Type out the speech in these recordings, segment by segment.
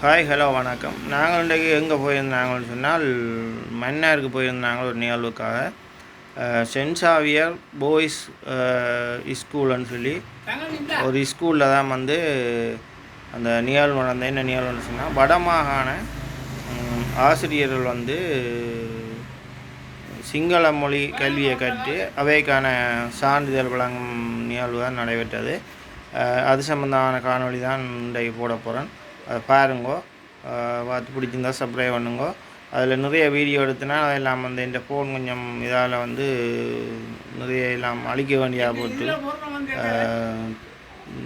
Hi hello வணக்கம். நாங்கள் இன்றைக்கு எங்கே போயிருந்தாங்கன்னு சொன்னால் மன்னாருக்கு போயிருந்தாங்க ஒரு நிகழ்வுக்காக. சென்ட் சாவியர் பாய்ஸ் ஸ்கூல்னு சொல்லி ஒரு ஸ்கூலில் தான் வந்து அந்த நிகழ்வு நடந்த. என்ன நிகழ்வுன்னு சொன்னால் வடமாகாண ஆசிரியர்கள் வந்து சிங்கள மொழி கல்வியை கற்று அவைக்கான சான்றிதழ் வழங்கும் நிகழ்வு தான் நடைபெற்றது. அது சம்பந்தமான காணொளி தான் இன்றைக்கு போட போகிறேன். அதை பாருங்கோ, பார்த்து பிடிச்சிருந்தா சப்ஸ்கிரைப் பண்ணுங்கோ. அதில் நிறைய வீடியோ எடுத்துனா அதெல்லாம் வந்து இந்த ஃபோன் கொஞ்சம் இதால் வந்து நிறைய எல்லாம் அழிக்க வேண்டியாக போட்டு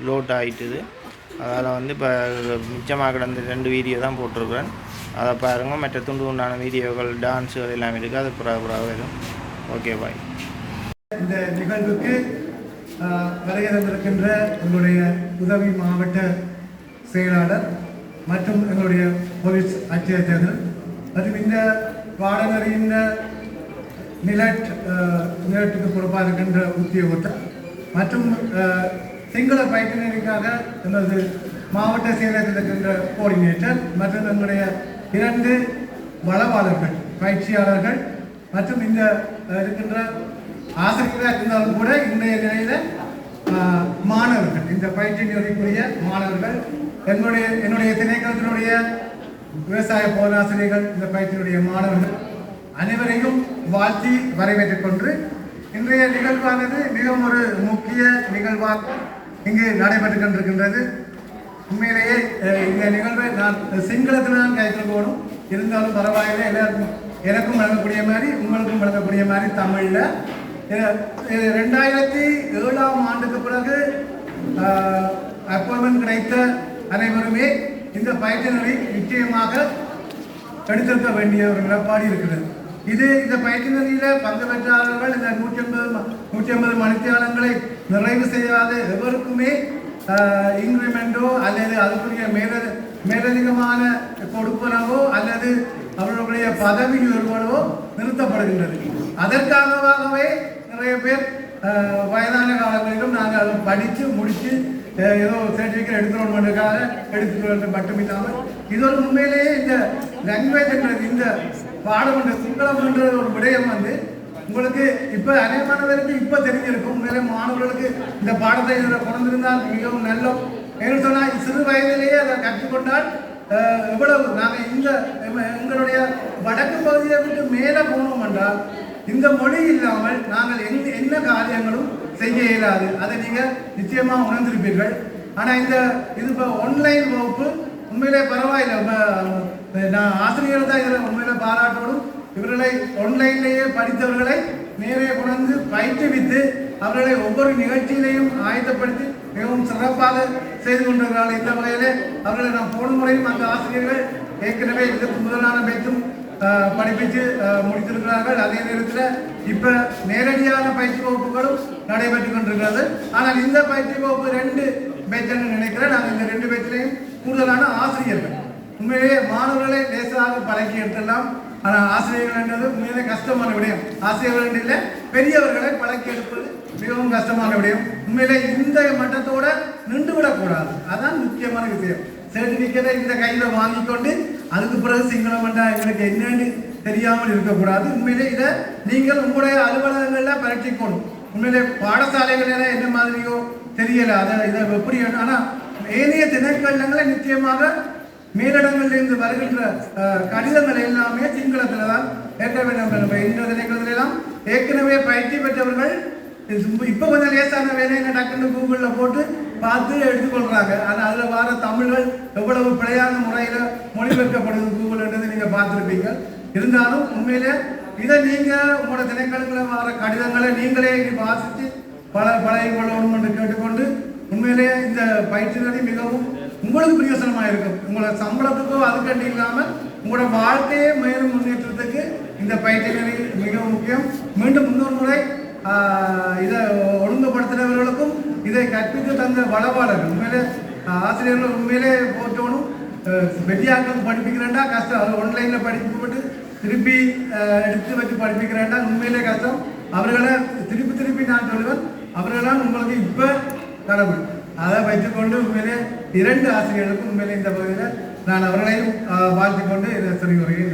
லோட் ஆகிட்டுது. அதில் வந்து இப்போ மிச்சமாக கிடந்த 2 வீடியோ தான் போட்டிருக்கிறேன். அதை பாருங்க. மற்ற துண்டு உண்டான வீடியோக்கள் டான்ஸுகள் எல்லாம் இருக்குது. அது புறாக வரும். ஓகே, பாய். இந்த நிகழ்வுக்கு வருகை தந்திருக்கின்ற எங்களுடைய உதவி மாவட்ட செயலாளர் மற்றும் எங்களுடைய போலீஸ் அத்தியட்சகர்கள் மற்றும் இந்த பாடநெறியின் நிலட்டுக்கு பொறுப்பாக இருக்கின்ற உத்தியோகத்தர் மற்றும் சிங்கள பயிற்றுனருக்காக எங்களது மாவட்ட செயலகத்தில் இருக்கின்ற கோஆர்டினேட்டர் மற்றும் எங்களுடைய 2 வளவாளர்கள் பயிற்சியாளர்கள் மற்றும் இந்த இருக்கின்ற ஆசிரியராக இருந்தாலும் கூட இன்றைய நிலையில் மாணவர்கள், இந்த பயிற்சி நிலைக்குரிய மாணவர்கள், என்னுடைய திணைக்களத்தினுடைய விவசாய போராசிரியர்கள், இந்த பயிற்சியினுடைய மாணவர்கள் அனைவரையும் வாழ்த்தி வரவேற்றுக் கொண்டு இன்றைய நிகழ்வானது மிகவும் ஒரு முக்கிய நிகழ்வாக இங்கு நடைபெற்றுக் கொண்டிருக்கின்றது. உண்மையிலேயே இந்த நிகழ்வை நான் சிங்களத்தில் தான் கைகள் போடும், இருந்தாலும் பரவாயில்லை. எல்லாருக்கும் எனக்கும் வழங்கக்கூடிய மாதிரி உங்களுக்கும் வழங்கக்கூடிய மாதிரி தமிழில் 2007ஆம் ஆண்டுக்கு பிறகு அப்பாயின்மெண்ட் கிடைத்த அனைவருமே இந்த பயிற்சியினரை நிச்சயமாக எடுத்திருக்க வேண்டிய ஒரு நிலப்பாடு இருக்கிறது. இந்த பயிற்சியினரில் பங்கு பெற்றாளர்கள் இந்த 150 மணித்தியாலங்களை நிறைவு செய்யாத எவருக்குமே இன்க்ரிமெண்டோ அல்லது அதுக்குரிய மேலதிகமான கொடுப்பனவோ அல்லது அவர்களுடைய பதவி உயர்வோ நிறுத்தப்படுகின்றது. அதற்காகவே நிறைய பேர் வயதான காலங்களிலும் நாங்கள் படித்து முடித்து ஏதோ சர்டிஃபிகேட் எடுத்துக்கொள்வதற்காக எடுத்துக்கொள்வது மட்டுமில்லாமல் இது ஒரு உண்மையிலேயே இந்த லாங்குவேஜ் என்றது, இந்த பாடம் என்ற சிங்களம் என்ற ஒரு விடயம் வந்து உங்களுக்கு இப்போ அநேகமானவருக்கு இப்போ தெரிஞ்சிருக்கும். உண்மையிலே மாணவர்களுக்கு இந்த பாடத்தை இதில் கொண்டிருந்தால் மிகவும் நல்ல. ஏன்னு சொன்னால் சிறு வயதிலேயே அதை கற்றுக்கொண்டால் எவ்வளவு நாங்கள் எங்களுடைய வடக்கு பகுதியை விட்டு மேலே போனோம் என்றால் இந்த மொழி இல்லாமல் நாங்கள் என்ன காரியங்களும் செய்ய இயலாது. அதை நீங்கள் நிச்சயமாக உணர்ந்திருப்பீர்கள். ஆனால் இது இப்போ ஆன்லைன் வகுப்பு உண்மையிலே பரவாயில்லை. நான் ஆசிரியர்கள் தான் இதில் உண்மையிலே பாராட்டோடும். இவர்களை ஆன்லைன்லேயே படித்தவர்களை நேரே கொண்டு பயிற்றுவித்து அவர்களை ஒவ்வொரு நிகழ்ச்சியிலையும் ஆயத்தப்படுத்தி மிகவும் சிறப்பாக செய்து கொண்டிருக்கிறார்கள். இந்த வகையிலே அவர்களை நான் போன முறையும் அந்த ஆசிரியர்கள் ஏற்கனவே இதற்கு முதலான பேச்சும் படிப்பித்து முடித்திருக்கிறார்கள். அதே நேரத்தில் இப்போ நேரடியான பயிற்சி வகுப்புகளும் நடைபெற்று கொண்டிருக்கிறது. ஆனால் இந்த பயிற்சி வகுப்பு 2 பேச்சுன்னு நினைக்கிறேன். நாங்கள் இந்த 2 பேச்சிலையும் கூடுதலான ஆசிரியர்கள் உண்மையிலேயே மாணவர்களை லேசாக பழக்கி எடுத்துடலாம். ஆனால் ஆசிரியர்கள் என்றது உண்மையிலே கஷ்டமான விடயம். ஆசிரியர்கள் இல்லை, பெரியவர்களை பழக்கி எடுப்பது மிகவும் கஷ்டமான விடயம். உண்மையிலே இந்த மட்டத்தோட நின்று விடக்கூடாது. அதுதான் முக்கியமான விஷயம். சர்டிஃபிகேட்டை இந்த கையில் வாங்கி கொண்டு அதுக்கு பிறகு சிங்களம் என்றால் எங்களுக்கு என்னன்னு தெரியாமல் இருக்கக்கூடாது. உண்மையிலே இதை நீங்கள் உங்களுடைய அலுவலகங்களில் பரீட்சிக்கணும். உண்மையிலே பாடசாலைகளில் என்ன மாதிரியோ தெரியலை. இதை எப்படி, ஆனால் ஏனைய திணைக்களங்களை நிச்சயமாக மேலிடங்களிலிருந்து வருகின்ற கடிதங்கள் எல்லாமே சிங்களத்தில் தான் ஏற்க வேண்டும். இந்த திணைக்களத்திலாம் ஏற்கனவே பயிற்சி பெற்றவர்கள் இப்போ கொஞ்சம் லேசான வேலையை டக்குன்னு கூகுளில் போட்டு பார்த்து எடுத்துக்கொள்கிறாங்க. ஆனால் அதில் வர தமிழ்கள் எவ்வளவு பிழையான முறையில் மொழிபெயர்க்கப்படுது கூகுள்ன்றது நீங்கள் பார்த்துருப்பீங்க. இருந்தாலும் உண்மையிலே இதை நீங்கள் உங்களோட திணைக்களங்களில் வர கடிதங்களை நீங்களே வாசித்து பழகி கொள்ளணும் என்று கேட்டுக்கொண்டு உண்மையிலே இந்த பயிற்சிகளை மிகவும் உங்களுக்கு பிரயோசனமாக இருக்கும். உங்களோட சம்பளத்துக்கோ அதுக்கண்டு இல்லாமல் உங்களோட வாழ்க்கையே மேலும் முன்னேற்றத்துக்கு இந்த பயிற்சிகளை மிகவும் முக்கியம். மீண்டும் இன்னொரு முறை இதை ஒழுங்குபடுத்துகிறவர்களுக்கும் இதை கற்பித்து தந்த வளவாளர்கள் உண்மையிலே ஆசிரியர்கள் உண்மையிலே போட்டோனும் வெட்டியாக்களுக்கு படிப்பிக்கிறேன்டா கஷ்டம். அது ஆன்லைனில் படிக்கப்பட்டு திருப்பி எடுத்து வச்சு படிப்பிக்கிறேன்டா உண்மையிலே கஷ்டம். அவர்களை திருப்பி நான் சொல்லுவேன், அவர்களால் உங்களுக்கு இப்போ கடவுள். அதை வைத்துக்கொண்டு உண்மையிலே 2 ஆசிரியர்களுக்கும் உண்மையிலே இந்த பகுதியில் நான் அவர்களையும் வாழ்த்திக் கொண்டு இந்த துறை உரையை